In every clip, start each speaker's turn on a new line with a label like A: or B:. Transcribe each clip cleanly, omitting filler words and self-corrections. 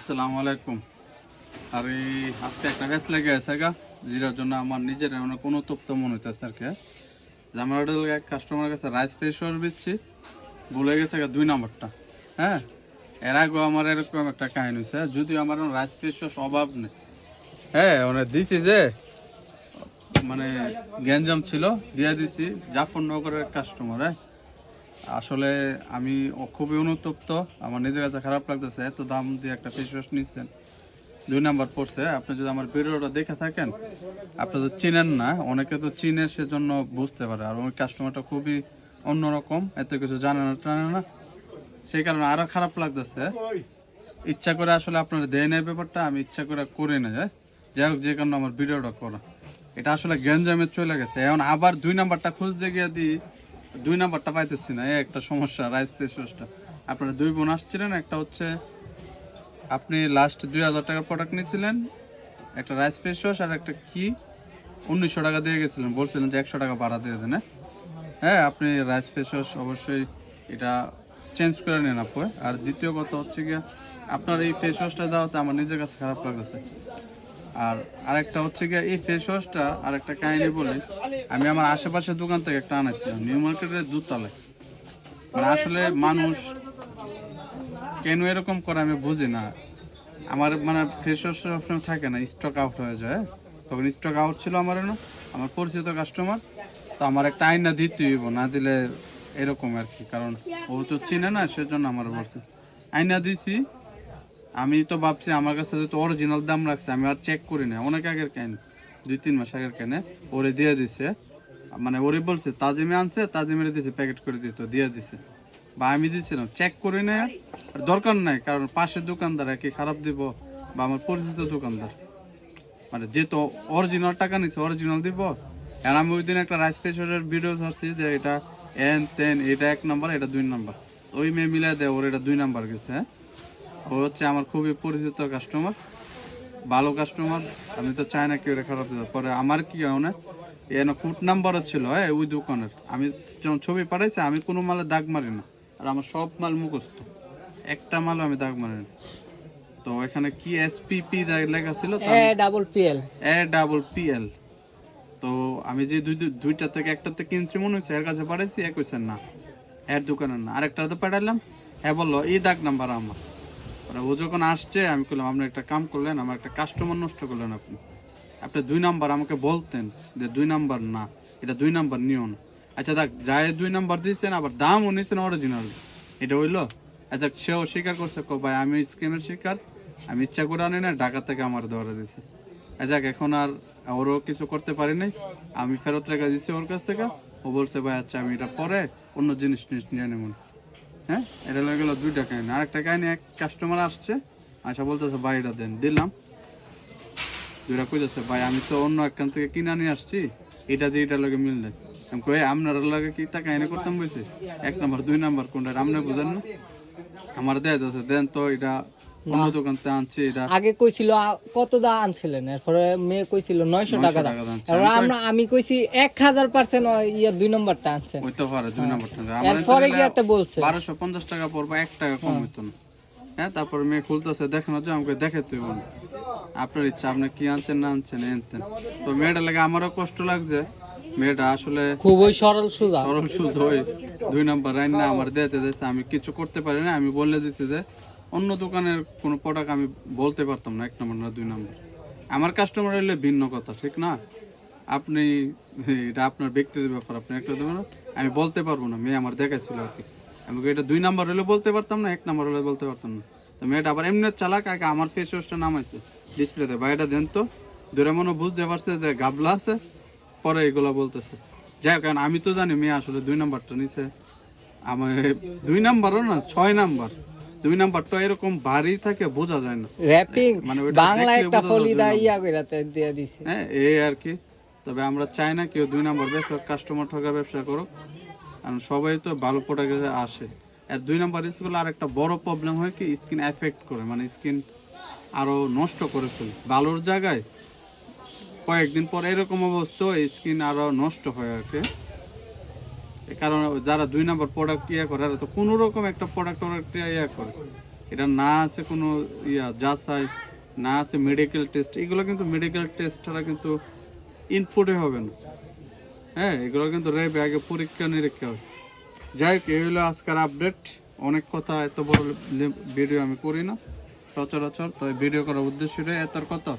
A: আসসালামু আলাইকুম। আর এই আজকে একটা গ্যাস লেগে আছে গা, যেটার জন্য আমার নিজের অনেক অনুতপ্ত মনে হচ্ছে আর কি। যে আমার এক কাস্টমারের কাছে রাইস ফেস ওয়াশ দিচ্ছি, ভুলে গেছে গা 2 নাম্বারটা। হ্যাঁ, এর আগেও আমার এরকম একটা কাহিনী হয়েছে, যদিও আমার রাইস ফেস ওয়াশ অভাব নেই। হ্যাঁ, মানে দিছি যে মানে গ্যাঞ্জাম ছিল, দিয়ে দিছি জাফরনগরের কাস্টমার। হ্যাঁ, আসলে আমি খুবই অনুতপ্ত, আমার নিজের কাছে খারাপ লাগতেছে। এত দাম দিয়ে একটা ফেস ওয়াশ নিচ্ছেন, 2 নাম্বার পড়ছে। আপনি যদি আমার ভিডিওটা দেখে থাকেন, আপনি তো চিনেন না, অনেকে তো চিনে, সেজন্য বুঝতে পারে। আর ওই কাস্টমারটা খুবই অন্যরকম, এত কিছু জানে না টানে না, সেই কারণে আরো খারাপ লাগতেছে। ইচ্ছা করে আসলে আপনারা দেয় না ব্যাপারটা, আমি ইচ্ছা করে না যায়। যাই হোক, যে কারণে আমার ভিডিওটা করা, এটা আসলে গ্যাঞ্জামে চলে গেছে। এখন আবার 2 নাম্বারটা খুঁজতে গিয়ে দিই, 2 নাম্বারটা পাইতেছি না। এই একটা সমস্যা রাইস ফেস ওয়াশটা। আপনারা 2 বোন আসছিলেন, একটা হচ্ছে আপনি লাস্ট 2000 টাকার প্রোডাক্ট নিয়েছিলেন, একটা রাইস ফেস ওয়াশ, আর একটা কি 1900 টাকা দিয়ে গেছিলেন, বলছিলেন যে 100 টাকা ভাড়া দিয়ে দেন। হ্যাঁ, আপনি রাইস ফেস ওয়াশ অবশ্যই এটা চেঞ্জ করে নেন আপু। আর দ্বিতীয় কথা হচ্ছে গিয়ে, আপনার এই ফেস ওয়াশটা দেওয়াতে আমার নিজের কাছে খারাপ লাগতেছে। আর আরেকটা হচ্ছে গিয়ে, এই ফেস ওয়াশটা আর একটা কাহিনী বলি, আমি আমার আশেপাশের দোকান থেকে একটা আনাইছিলাম, নিউ মার্কেটের দুতলায়। মানে আসলে মানুষ কেন এরকম করে আমি বুঝি না। আমার মানে ফেস ওয়াশ সবসময় থাকে না, স্টক আউট হয়ে যায়। তখন স্টক আউট ছিল আমার পরিচিত কাস্টমার, তো আমার একটা আয়না দিতে হইব, না দিলে এরকম আর কি। কারণ ও তো চিনে না, সেজন্য আমার বলছে আয়না দিছি। আমি তো ভাবছি আমার কাছে তো অরিজিনাল দাম রাখছে, আমি আর চেক করি না। অনেক আগের কেন, 2-3 মাস আগের কেনে ওরে দিয়ে দিছে। মানে ওরে বলছে তাজিমে আনছে, তাজিমের দিছে, প্যাকেট করে দিত, দিয়ে দিছে। বা আমি দিয়েছিলাম, চেক করে নেয় দরকার নাই, কারণ পাশের দোকানদার কি খারাপ দিব, বা আমার পরিচিত দোকানদার, মানে যেহেতু অরিজিনাল টাকা নিচ্ছে অরিজিনাল দিব। আর আমি ওই দিন একটা রাইস ফেসের ভিডিও ছাড়ছি যে এটা এন তেন, এটা 1 নাম্বার, এটা 2 নাম্বার, ওই মেয়ে মিলাই দেয় ওর এটা 2 নাম্বার গেছে। হ্যাঁ, ও হচ্ছে আমার খুবই পরিচিত কাস্টমার, ভালো কাস্টমার। আমি তো চাই না কেউ খারাপ দিতে। পরে আমার কি হয় না, এনে কোড নাম্বারও ছিল ওই দোকানের। আমি যখন ছবি পাঠাইছি, আমি কোনো মালে দাগ মারি না, আর আমার সব মাল মুখস্থ, একটা মালও আমি দাগ মারি না। তো এখানে কি এসপিপি লেখা ছিল, ডাবল পিএল। তো আমি যে দুইটা থেকে একটাতে কিনছি মনে হচ্ছে, এর কাছে পাঠাইছি, এক হচ্ছে না, এর দোকানের না। আরেকটাতে পাঠালাম, হ্যাঁ বললো এই দাগ নাম্বার আমার। ও যখন আসছে, আমি বললাম আপনি একটা কাম করলেন, আমার একটা কাস্টমার নষ্ট করলেন। আপনি 2 নাম্বার আমাকে বলতেন যে 2 নাম্বার না, এটা 2 নাম্বার নিও না। আচ্ছা দেখ, যাই 2 নাম্বার দিয়েছেন, আবার দামও নিয়েছেন অরিজিনাল, এটা হইলো? আচ্ছা, সেও স্বীকার করছে, ভাই আমি স্ক্যামের শিকার, আমি ইচ্ছা করে আনি না, ঢাকা থেকে আমার ধরে দিয়েছে। আচ্ছা, এখন আর ওরও কিছু করতে পারি নাই, আমি ফেরত রেখে দিচ্ছি ওর কাছ থেকে। ও বলছে ভাই আচ্ছা, আমি এটা পরে অন্য জিনিস নিয়ে নেব। হ্যাঁ, এটা লেগে গেলো 2টা কাহিনী। আরেকটা কাহিনী, এক কাস্টমার আসছে, আচ্ছা বলতেছে ভাই এটা দেন, দিলাম। দুইটা কইতেছে ভাই আমি তো অন্য একখান থেকে কিনে নিয়ে আসছি, এটা দিয়ে এটার লগে মিল নেই। আমি কই আপনার লগে কি তা কাহিনী করতাম বলছি, 1 নাম্বার 2 নাম্বার কোনটা আপনি বুঝেন না? আমার দেয় দিতেছে, দেন তো এটা অন্য দোকান থেকে আনছি। এটা
B: আগে কইছিল কত দা আনছিলেন, এরপরে মেয়ে কইছিল 900 টাকা দাম। আমি কইছি 1000% ইয়া 2 নাম্বারটা আনছেন,
A: ওই তো পারে 2 নাম্বারটা।
B: এরপরে কি একটা বলছে
A: 1250 টাকা পড়বে, 1 টাকা কম হইতো না। হ্যাঁ, তারপর মেয়ে খুলতেছে, দেখানো যে আমাকে দেখে তুই বল, আপনার ইচ্ছা, আপনি কি আনছেন না আনছেন এনতেন। তো মেয়েটা লাগে আমারও কষ্ট লাগছে। মেয়েটা আসলে
B: খুবই সরল সুজা
A: ওই 2 নাম্বার রাইন না আমার দিতে দিয়েছে, আমি কিছু করতে পারি না। আমি বলে দিছি যে অন্য দোকানের কোনো প্রোডাক্ট আমি বলতে পারতাম না 1 নাম্বার না 2 নাম্বার। আমার কাস্টমার হইলে ভিন্ন কথা, ঠিক না? আপনি এটা আপনার ব্যক্তিগত ব্যাপার, আপনি একটা দেবেন, আমি বলতে পারবো না। মেয়ে আমার দেখাচ্ছিল আর কি, আমি এটা 2 নাম্বার হলে বলতে পারতাম না, 1 নাম্বার হলে বলতে পারতাম না। তো মেয়েটা আবার এমনি চালাক, আগে আমার ফেস ওয়াশটা নামাইছে ডিসপ্লেতে, বা এটা দেন তো, দূরে মনে বুঝতে পারছে যে গাবলা আছে, পরে এগুলো বলতেছে। যাই হোক, আমি তো জানি মেয়ে আসলে 2 নাম্বারটা নিছে। আমার 2 নাম্বারও না, 6 নাম্বার। 2 নাম্বারটা এরকম ভারী থাকে, বোঝা যায় না।
B: র‍্যাপিং
A: মানে
B: বাংলা একটা ফলিদা ইয়া কইরাতে দিয়ে দিছে।
A: হ্যাঁ, এই আর কি। তবে আমরা চাই না কেউ 2 নাম্বার ব্যবসা, কাস্টমার ঠকা ব্যবসা করুক, কারণ সবাই তো ভালো প্রোডাক্ট আসে। আর 2 নাম্বার ইউজগুলো আর একটা বড় প্রবলেম হয় কি, স্কিন এফেক্ট করে, মানে স্কিন আরো নষ্ট করে ফেলে। ভালোর জায়গায় কয়েকদিন পর এরকম অবস্থা, স্কিন আরো নষ্ট হয় আর কি। কারণ যারা 2 নাম্বার প্রোডাক্ট ইয়া করে, তো কোনো রকম একটা প্রোডাক্ট ইয়া করে, এটা না আছে কোনো যাচাই, না আছে মেডিকেল টেস্ট। এগুলো কিন্তু মেডিকেল টেস্ট ছাড়া কিন্তু ইনপুটে হবে না। হ্যাঁ, এগুলো কিন্তু র্যাবে আগে পরীক্ষা নিরীক্ষা হয়। যাই হোক, এই হলো আজকের আপডেট। অনেক কথা, এত বড় ভিডিও আমি করি না সচরাচর, তো এই ভিডিও করার উদ্দেশ্যটা এতর কথা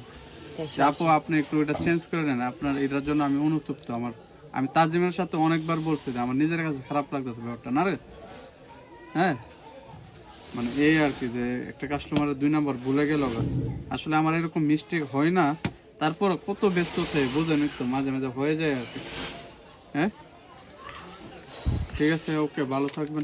A: যে আপু আপনি একটু এটা চেঞ্জ করে নেন, আপনার এটার জন্য আমি অনুতপ্ত। আমি তাজিমের সাথে অনেকবার বলছি যে আমার নিজের কাছে খারাপ লাগতেছে ব্যাপারটা, না রে? হ্যাঁ, মানে এই আর কি, যে একটা কাস্টমারের 2 নাম্বার ভুলে গেল। আসলে আমার এরকম মিস্টেক হয় না, তারপর কত ব্যস্ত থাকে বোঝেনি তো, মাঝে মাঝে হয়ে যায় আর কি। হ্যাঁ, ঠিক আছে, ওকে, ভালো থাকবেন।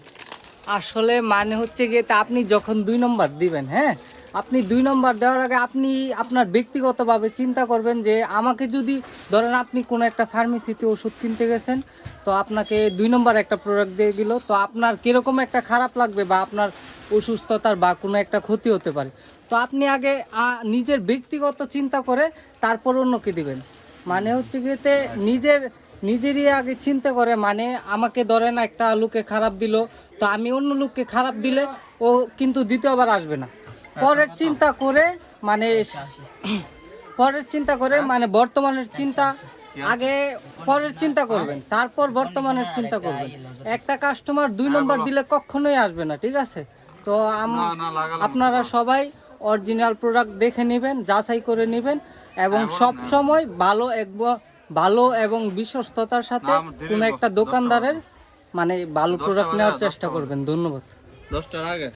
B: আসলে মানে হচ্ছে গিয়ে তা আপনি যখন 2 নম্বর দিবেন, হ্যাঁ, আপনি 2 নম্বর দেওয়ার আগে আপনি আপনার ব্যক্তিগতভাবে চিন্তা করবেন যে আমাকে যদি ধরেন আপনি কোনো একটা ফার্মেসিতে ওষুধ কিনতে গেছেন, তো আপনাকে 2 নম্বর একটা প্রোডাক্ট দিয়ে দিল, তো আপনার কীরকম একটা খারাপ লাগবে বা আপনার অসুস্থতার বা কোনো একটা ক্ষতি হতে পারে। তো আপনি আগে নিজের ব্যক্তিগত চিন্তা করে তারপর অন্যকে দিবেন। মানে হচ্ছে গিয়েতে নিজেরই আগে চিন্তা করে, মানে আমাকে ধরেন একটা লোকে খারাপ দিল, তো আমি অন্য লোককে খারাপ দিলে ও কিন্তু দ্বিতীয়বার আসবে না। পরের চিন্তা করে মানে মানে বর্তমানের চিন্তা আগে, পরের চিন্তা করবেন, তারপর বর্তমানের চিন্তা করবেন। একটা কাস্টমার 2 নম্বর দিলে কখনোই আসবে না, ঠিক আছে? তো আপনারা সবাই অরিজিনাল প্রোডাক্ট দেখে নেবেন, যাচাই করে নেবেন, এবং সব সময় ভালো এবং বিশ্বস্ততার সাথে কোনো একটা দোকানদারের মানে ভালো প্রোডাক্ট নেওয়ার চেষ্টা করবেন। ধন্যবাদ।
A: 10টার আগে